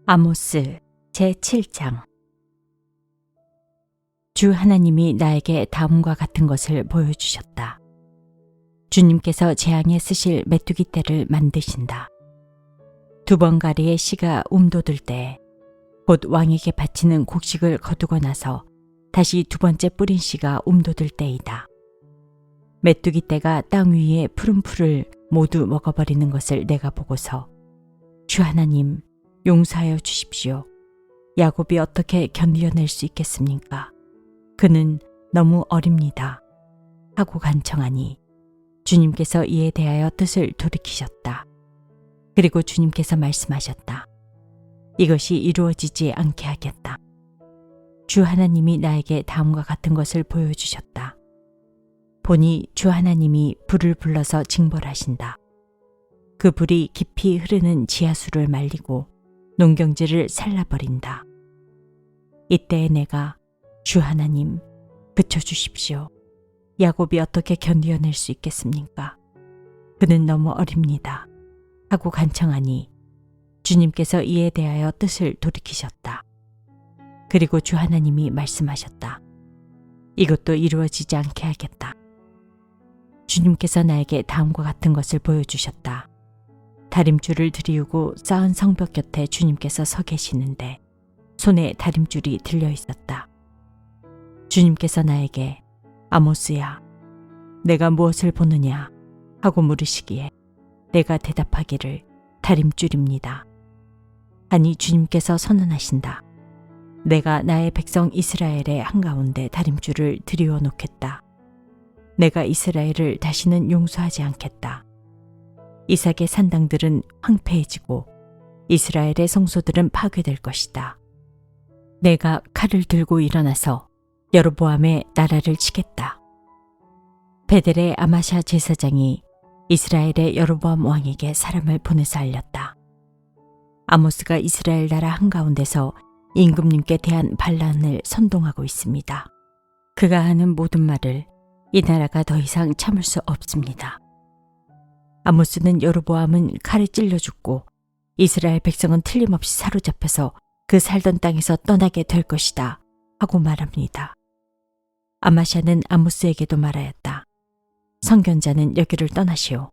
아모스 제7장. 주 하나님이 나에게 다음과 같은 것을 보여주셨다. 주님께서 재앙에 쓰실 메뚜기 떼를 만드신다. 2번가리의 씨가 움돋을 때 곧 왕에게 바치는 곡식을 거두고 나서 다시 2번째 뿌린 씨가 움돋을 때이다. 메뚜기 떼가 땅 위에 푸른 풀을 모두 먹어버리는 것을 내가 보고서 주 하나님 용서하여 주십시오. 야곱이 어떻게 견뎌낼 수 있겠습니까? 그는 너무 어립니다. 하고 간청하니 주님께서 이에 대하여 뜻을 돌이키셨다. 그리고 주님께서 말씀하셨다. 이것이 이루어지지 않게 하겠다. 주 하나님이 나에게 다음과 같은 것을 보여주셨다. 보니 주 하나님이 불을 불러서 징벌하신다. 그 불이 깊이 흐르는 지하수를 말리고 농경지를 살라버린다. 이때에 내가 주 하나님 그쳐주십시오. 야곱이 어떻게 견뎌낼 수 있겠습니까? 그는 너무 어립니다. 하고 간청하니 주님께서 이에 대하여 뜻을 돌이키셨다. 그리고 주 하나님이 말씀하셨다. 이것도 이루어지지 않게 하겠다. 주님께서 나에게 다음과 같은 것을 보여주셨다. 다림줄을 들이우고 쌓은 성벽 곁에 주님께서 서 계시는데 손에 다림줄이 들려 있었다. 주님께서 나에게 아모스야, 내가 무엇을 보느냐 하고 물으시기에 내가 대답하기를 다림줄입니다. 아니 주님께서 선언하신다. 내가 나의 백성 이스라엘의 한가운데 다림줄을 들이워 놓겠다. 내가 이스라엘을 다시는 용서하지 않겠다. 이삭의 산당들은 황폐해지고 이스라엘의 성소들은 파괴될 것이다. 내가 칼을 들고 일어나서 여로보암의 나라를 치겠다. 베델의 아마샤 제사장이 이스라엘의 여로보암 왕에게 사람을 보내서 알렸다. 아모스가 이스라엘 나라 한가운데서 임금님께 대한 반란을 선동하고 있습니다. 그가 하는 모든 말을 이 나라가 더 이상 참을 수 없습니다. 아모스는 여로보암은 칼에 찔려 죽고 이스라엘 백성은 틀림없이 사로잡혀서 그 살던 땅에서 떠나게 될 것이다 하고 말합니다. 아마샤는 아모스에게도 말하였다. 선견자는 여기를 떠나시오.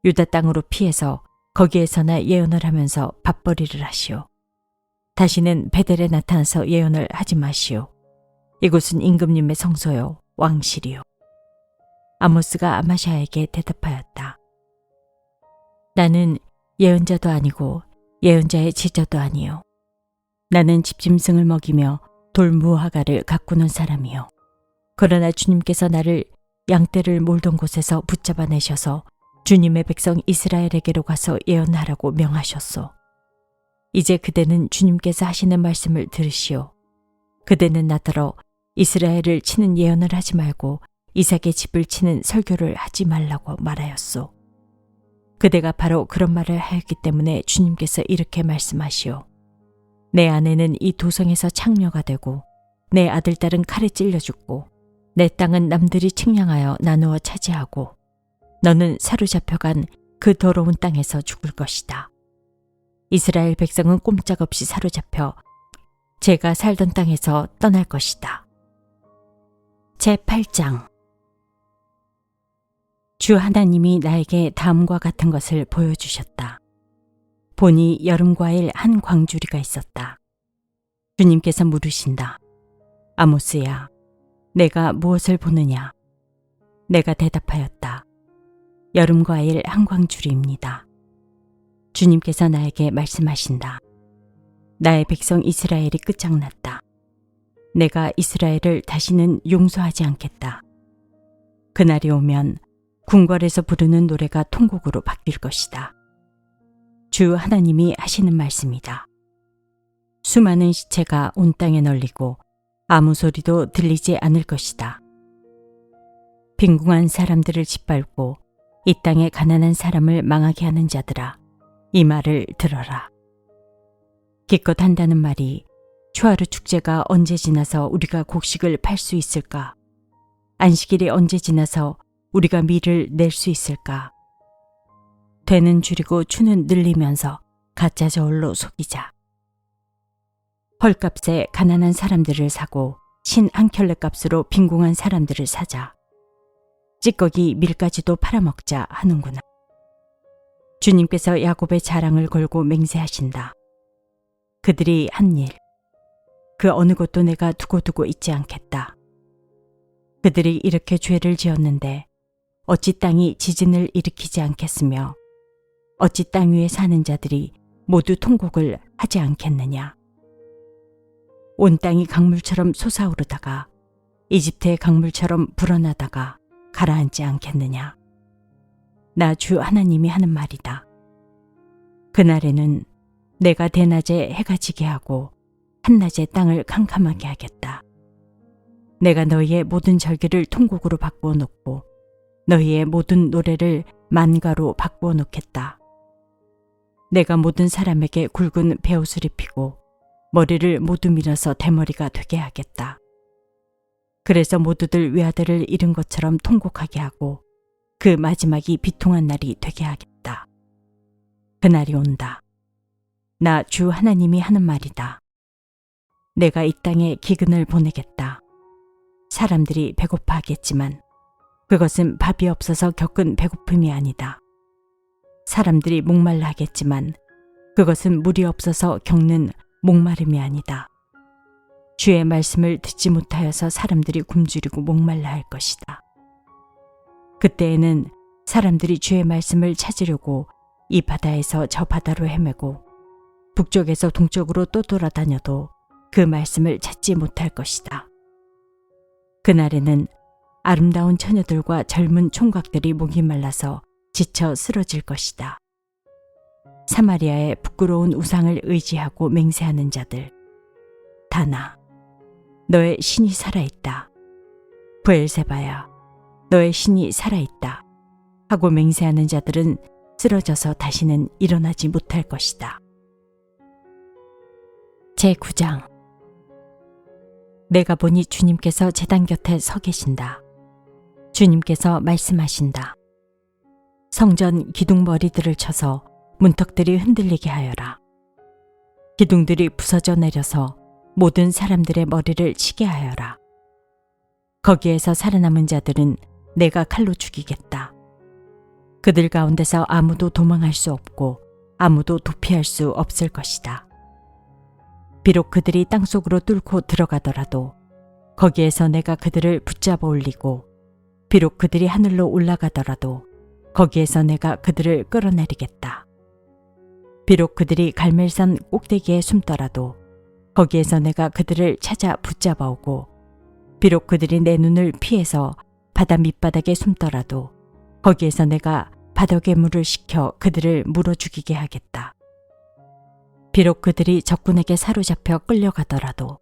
유다 땅으로 피해서 거기에서나 예언을 하면서 밥벌이를 하시오. 다시는 베델에 나타나서 예언을 하지 마시오. 이곳은 임금님의 성소요 왕실이요. 아모스가 아마샤에게 대답하였다. 나는 예언자도 아니고 예언자의 제자도 아니요. 나는 집짐승을 먹이며 돌무화과를 가꾸는 사람이요. 그러나 주님께서 나를 양떼를 몰던 곳에서 붙잡아 내셔서 주님의 백성 이스라엘에게로 가서 예언하라고 명하셨소. 이제 그대는 주님께서 하시는 말씀을 들으시오. 그대는 나더러 이스라엘을 치는 예언을 하지 말고 이삭의 집을 치는 설교를 하지 말라고 말하였소. 그대가 바로 그런 말을 하였기 때문에 주님께서 이렇게 말씀하시오. 내 아내는 이 도성에서 창녀가 되고 내 아들딸은 칼에 찔려 죽고 내 땅은 남들이 측량하여 나누어 차지하고 너는 사로잡혀간 그 더러운 땅에서 죽을 것이다. 이스라엘 백성은 꼼짝없이 사로잡혀 제가 살던 땅에서 떠날 것이다. 제8장. 주 하나님이 나에게 다음과 같은 것을 보여주셨다. 보니 여름과일 한 광주리가 있었다. 주님께서 물으신다. 아모스야, 내가 무엇을 보느냐? 내가 대답하였다. 여름과일 한 광주리입니다. 주님께서 나에게 말씀하신다. 나의 백성 이스라엘이 끝장났다. 내가 이스라엘을 다시는 용서하지 않겠다. 그날이 오면 궁궐에서 부르는 노래가 통곡으로 바뀔 것이다. 주 하나님이 하시는 말씀이다. 수많은 시체가 온 땅에 널리고 아무 소리도 들리지 않을 것이다. 빈궁한 사람들을 짓밟고 이 땅에 가난한 사람을 망하게 하는 자들아, 이 말을 들어라. 기껏 한다는 말이 초하루 축제가 언제 지나서 우리가 곡식을 팔 수 있을까? 안식일이 언제 지나서 우리가 밀을 낼 수 있을까? 되는 줄이고 추는 늘리면서 가짜 저울로 속이자. 헐값에 가난한 사람들을 사고 신 한 켤레 값으로 빈궁한 사람들을 사자. 찌꺼기 밀가지도 팔아먹자 하는구나. 주님께서 야곱의 자랑을 걸고 맹세하신다. 그들이 한 일, 그 어느 것도 내가 두고두고 잊지 않겠다. 그들이 이렇게 죄를 지었는데 어찌 땅이 지진을 일으키지 않겠으며 어찌 땅 위에 사는 자들이 모두 통곡을 하지 않겠느냐. 온 땅이 강물처럼 솟아오르다가 이집트의 강물처럼 불어나다가 가라앉지 않겠느냐. 나 주 하나님이 하는 말이다. 그날에는 내가 대낮에 해가 지게 하고 한낮에 땅을 캄캄하게 하겠다. 내가 너희의 모든 절기를 통곡으로 바꾸어 놓고 너희의 모든 노래를 만가로 바꾸어 놓겠다. 내가 모든 사람에게 굵은 베옷을 입히고 머리를 모두 밀어서 대머리가 되게 하겠다. 그래서 모두들 외아들을 잃은 것처럼 통곡하게 하고 그 마지막이 비통한 날이 되게 하겠다. 그날이 온다. 나 주 하나님이 하는 말이다. 내가 이 땅에 기근을 보내겠다. 사람들이 배고파하겠지만 그것은 밥이 없어서 겪은 배고픔이 아니다. 사람들이 목말라 하겠지만 그것은 물이 없어서 겪는 목마름이 아니다. 주의 말씀을 듣지 못하여서 사람들이 굶주리고 목말라 할 것이다. 그때에는 사람들이 주의 말씀을 찾으려고 이 바다에서 저 바다로 헤매고 북쪽에서 동쪽으로 또 돌아다녀도 그 말씀을 찾지 못할 것이다. 그날에는 아름다운 처녀들과 젊은 총각들이 목이 말라서 지쳐 쓰러질 것이다. 사마리아의 부끄러운 우상을 의지하고 맹세하는 자들, 다나, 너의 신이 살아있다. 브엘세바야, 너의 신이 살아있다. 하고 맹세하는 자들은 쓰러져서 다시는 일어나지 못할 것이다. 제9장. 내가 보니 주님께서 제단 곁에 서 계신다. 주님께서 말씀하신다. 성전 기둥머리들을 쳐서 문턱들이 흔들리게 하여라. 기둥들이 부서져 내려서 모든 사람들의 머리를 치게 하여라. 거기에서 살아남은 자들은 내가 칼로 죽이겠다. 그들 가운데서 아무도 도망할 수 없고 아무도 도피할 수 없을 것이다. 비록 그들이 땅속으로 뚫고 들어가더라도 거기에서 내가 그들을 붙잡아 올리고 비록 그들이 하늘로 올라가더라도 거기에서 내가 그들을 끌어내리겠다. 비록 그들이 갈멜산 꼭대기에 숨더라도 거기에서 내가 그들을 찾아 붙잡아 오고 비록 그들이 내 눈을 피해서 바다 밑바닥에 숨더라도 거기에서 내가 바닥에 물을 식혀 그들을 물어 죽이게 하겠다. 비록 그들이 적군에게 사로잡혀 끌려가더라도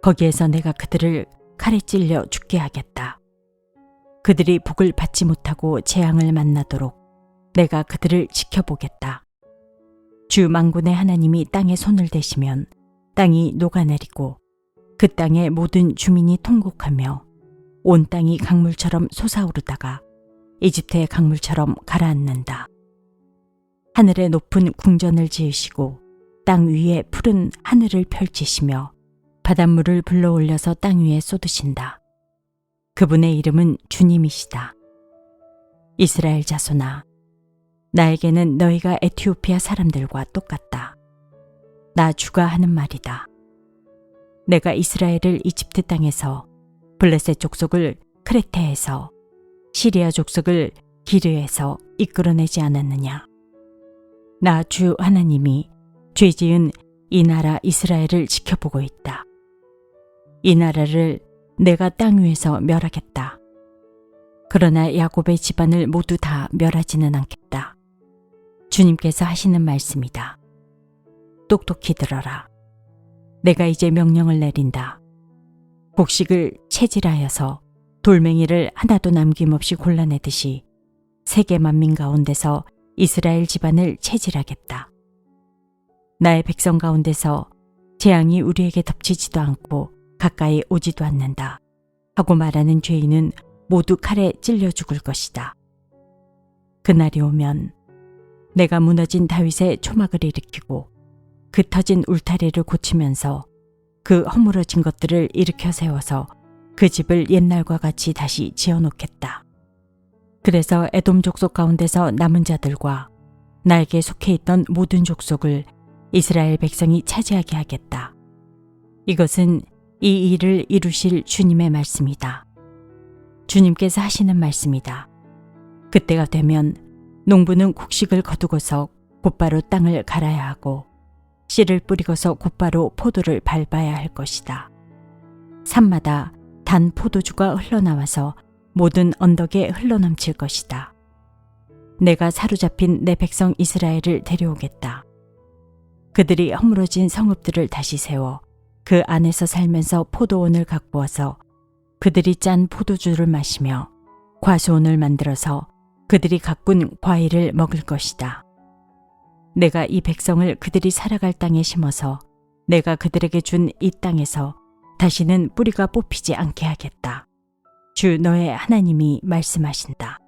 거기에서 내가 그들을 칼에 찔려 죽게 하겠다. 그들이 복을 받지 못하고 재앙을 만나도록 내가 그들을 지켜보겠다. 주 만군의 하나님이 땅에 손을 대시면 땅이 녹아내리고 그 땅의 모든 주민이 통곡하며 온 땅이 강물처럼 솟아오르다가 이집트의 강물처럼 가라앉는다. 하늘에 높은 궁전을 지으시고 땅 위에 푸른 하늘을 펼치시며 바닷물을 불러올려서 땅 위에 쏟으신다. 그분의 이름은 주님이시다. 이스라엘 자손아, 나에게는 너희가 에티오피아 사람들과 똑같다. 나 주가 하는 말이다. 내가 이스라엘을 이집트 땅에서, 블레셋 족속을 크레테에서, 시리아 족속을 기르에서 이끌어내지 않았느냐. 나 주 하나님이 죄 지은 이 나라 이스라엘을 지켜보고 있다. 이 나라를 내가 땅 위에서 멸하겠다. 그러나 야곱의 집안을 모두 다 멸하지는 않겠다. 주님께서 하시는 말씀이다. 똑똑히 들어라. 내가 이제 명령을 내린다. 곡식을 채질하여서 돌멩이를 하나도 남김없이 골라내듯이 세계 만민 가운데서 이스라엘 집안을 채질하겠다. 나의 백성 가운데서 재앙이 우리에게 덮치지도 않고 가까이 오지도 않는다 하고 말하는 죄인은 모두 칼에 찔려 죽을 것이다. 그날이 오면 내가 무너진 다윗의 초막을 일으키고 그 터진 울타리를 고치면서 그 허물어진 것들을 일으켜 세워서 그 집을 옛날과 같이 다시 지어놓겠다. 그래서 에돔 족속 가운데서 남은 자들과 나에게 속해 있던 모든 족속을 이스라엘 백성이 차지하게 하겠다. 이것은 이 일을 이루실 주님의 말씀이다. 주님께서 하시는 말씀이다. 그때가 되면 농부는 곡식을 거두고서 곧바로 땅을 갈아야 하고 씨를 뿌리고서 곧바로 포도를 밟아야 할 것이다. 산마다 단 포도주가 흘러나와서 모든 언덕에 흘러넘칠 것이다. 내가 사로잡힌 내 백성 이스라엘을 데려오겠다. 그들이 허물어진 성읍들을 다시 세워 그 안에서 살면서 포도원을 가꾸어서 그들이 짠 포도주를 마시며 과수원을 만들어서 그들이 가꾼 과일을 먹을 것이다. 내가 이 백성을 그들이 살아갈 땅에 심어서 내가 그들에게 준 이 땅에서 다시는 뿌리가 뽑히지 않게 하겠다. 주 너의 하나님이 말씀하신다.